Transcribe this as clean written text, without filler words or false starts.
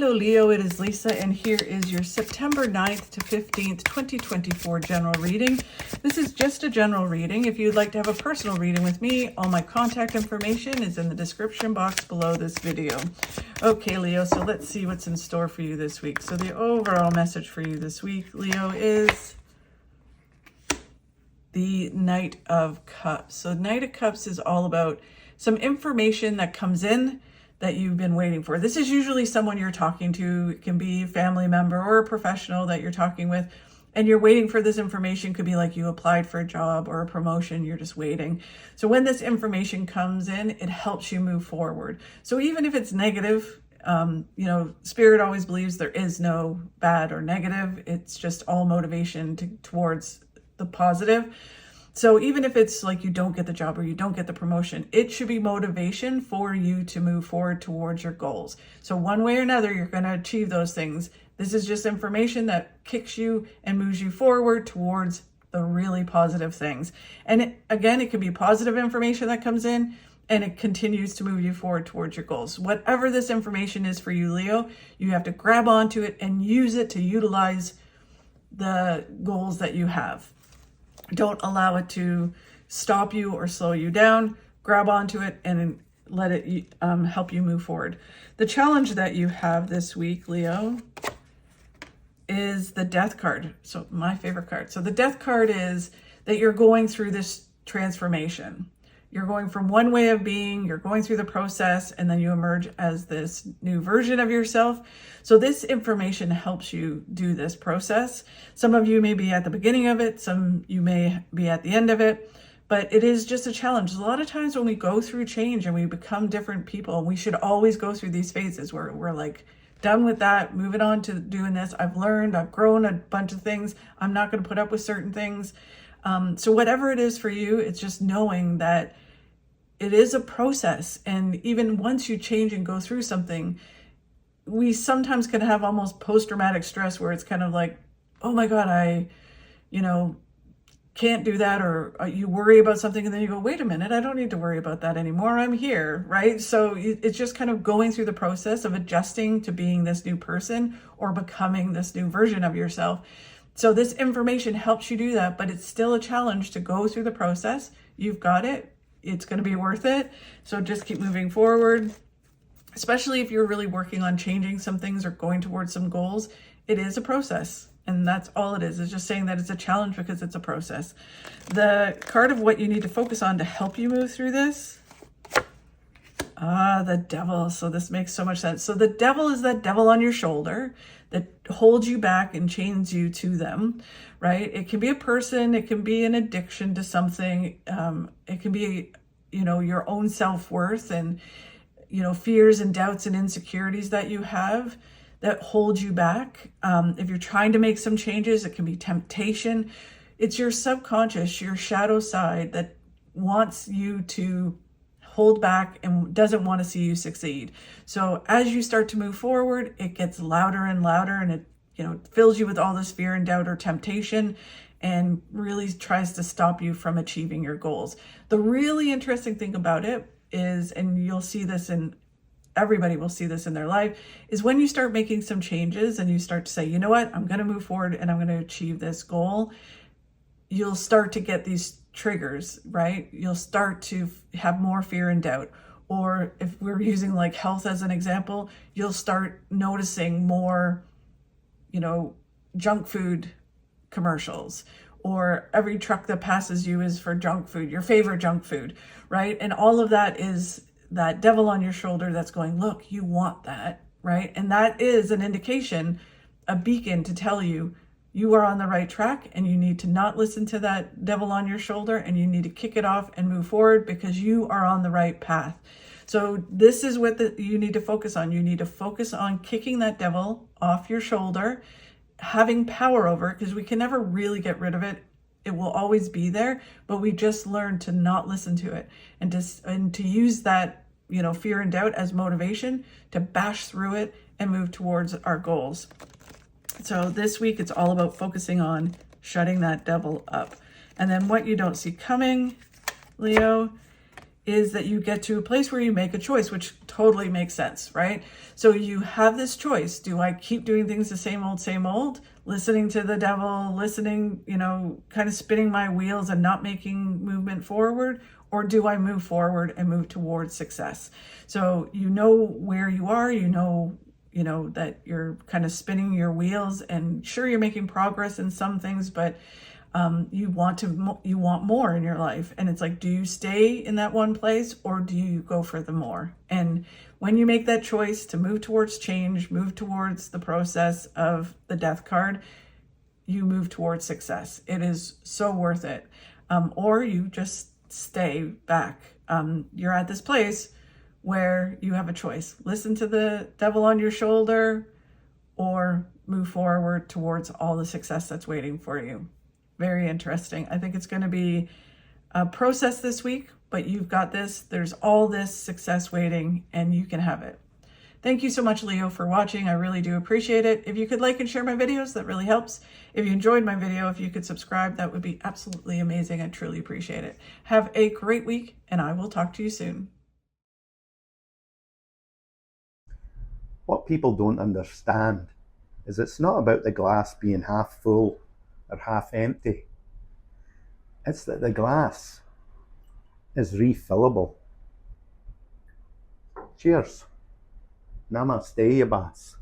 Hello Leo, it is Lisa, and here is your September 9th to 15th, 2024 general reading. This is just a general reading. If you'd like to have a personal reading with me, all my contact information is in the description box below this video. Okay, Leo, so let's see what's in store for you this week. So the overall message for you this week, Leo, is the Knight of Cups. So Knight of Cups is all about some information that comes in that you've been waiting for. This is usually someone you're talking to. It can be a family member or a professional that you're talking with, and you're waiting for this information. Could be like you applied for a job or a promotion, you're just waiting. So when this information comes in, it helps you move forward. So even if it's negative, Spirit always believes there is no bad or negative. It's just all motivation towards the positive. So even if it's like you don't get the job or you don't get the promotion, it should be motivation for you to move forward towards your goals. So one way or another, you're going to achieve those things. This is just information that kicks you and moves you forward towards the really positive things. And it can be positive information that comes in and it continues to move you forward towards your goals. Whatever this information is for you, Leo, you have to grab onto it and use it to utilize the goals that you have. Don't allow it to stop you or slow you down. Grab onto it and let it help you move forward. The challenge that you have this week, Leo, is the Death card. So my favorite card. So the Death card is that you're going through this transformation. You're going from one way of being, you're going through the process, and then you emerge as this new version of yourself. So this information helps you do this process. Some of you may be at the beginning of it, some you may be at the end of it, but it is just a challenge. A lot of times when we go through change and we become different people, we should always go through these phases where we're like, done with that, moving on to doing this. I've learned, I've grown a bunch of things. I'm not going to put up with certain things. So whatever it is for you, it's just knowing that it is a process. And even once you change and go through something, we sometimes can have almost post-traumatic stress where it's kind of like, oh my God, I can't do that. Or you worry about something and then you go, wait a minute, I don't need to worry about that anymore. I'm here, right? So it's just kind of going through the process of adjusting to being this new person or becoming this new version of yourself. So this information helps you do that, but it's still a challenge to go through the process. You've got it. It's going to be worth it. So just keep moving forward, especially if you're really working on changing some things or going towards some goals. It is a process. And that's all it is. It's just saying that it's a challenge because it's a process. The card of what you need to focus on to help you move through this. The Devil. So this makes so much sense. So the Devil is that devil on your shoulder that holds you back and chains you to them, right? It can be a person. It can be an addiction to something. It can be, your own self-worth and, fears and doubts and insecurities that you have that hold you back. If you're trying to make some changes, it can be temptation. It's your subconscious, your shadow side that wants you to hold back and doesn't want to see you succeed. So as you start to move forward, it gets louder and louder, and it fills you with all this fear and doubt or temptation and really tries to stop you from achieving your goals. The really interesting thing about it is, and you'll see this everybody will see this in their life, is when you start making some changes and you start to say, you know what, I'm going to move forward and I'm going to achieve this goal, you'll start to get these triggers, right? You'll start to have more fear and doubt. Or if we're using like health as an example, you'll start noticing more, junk food commercials, or every truck that passes you is for junk food, your favorite junk food, right? And all of that is that devil on your shoulder that's going, look, you want that, right? And that is an indication, a beacon to tell you you are on the right track, and you need to not listen to that devil on your shoulder, and you need to kick it off and move forward because you are on the right path. So this is what you need to focus on. You need to focus on kicking that devil off your shoulder, having power over it, because we can never really get rid of it. It will always be there, but we just learn to not listen to it and to use that, fear and doubt as motivation to bash through it and move towards our goals. So this week, it's all about focusing on shutting that devil up. And then what you don't see coming, Leo, is that you get to a place where you make a choice, which totally makes sense, right? So you have this choice. Do I keep doing things the same old, listening to the devil, listening, kind of spinning my wheels and not making movement forward? Or do I move forward and move towards success? So you know where you are, that you're kind of spinning your wheels, and sure, you're making progress in some things, but you want more in your life. And it's like, do you stay in that one place, or do you go for the more? And when you make that choice to move towards change, move towards the process of the death card, you move towards success. It is so worth it. Or you just stay back. You're at this place where you have a choice. Listen to the devil on your shoulder, or move forward towards all the success that's waiting for you. Very interesting. I think it's going to be a process this week, but you've got this. There's all this success waiting, and you can have it. Thank you so much, Leo, for watching. I really do appreciate it. If you could like and share my videos, that really helps. If you enjoyed my video, if you could subscribe, that would be absolutely amazing. I truly appreciate it. Have a great week, and I will talk to you soon. What people don't understand is it's not about the glass being half full or half empty. It's that the glass is refillable. Cheers. Namaste, Yabas.